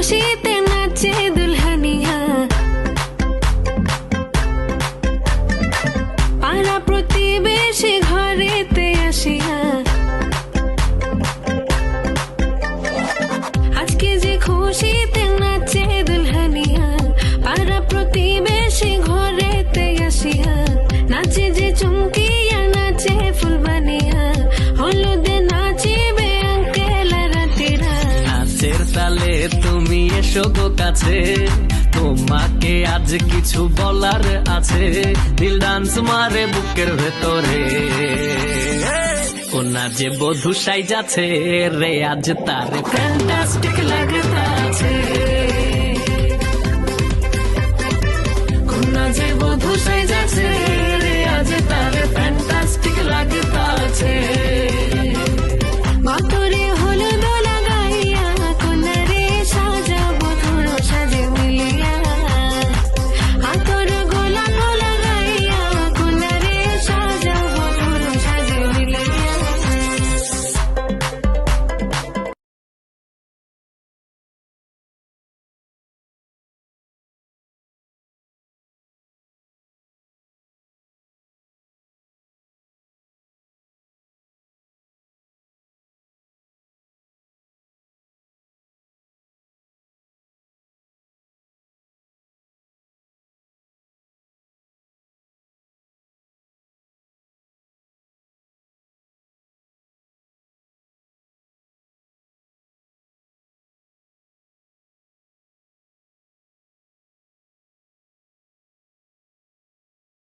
খুশিতে নাচে দুলহানিয়া, পাড়া প্রতিবেশী ঘরেতে আসিয়া, আজকে যে খুশিতে নাচে দুলহানিয়া, পাড়া প্রতিবেশী ঘরেতে আসিয়া, নাচে যে চুমকিয়া নাচে ফুলবানিয়া, হলুদে নাচিবে আঙ্কেল রাতিরা। নাচের তালে তুমি এসো গো কাছে, তোমাকে আজ কিছু বলার আছে, দিল ডান্স মারে বুকের ভেতরে। ও না যে বধূ সাইজাছে রে আজ তার ফ্যান্টাস্টিক লাগে।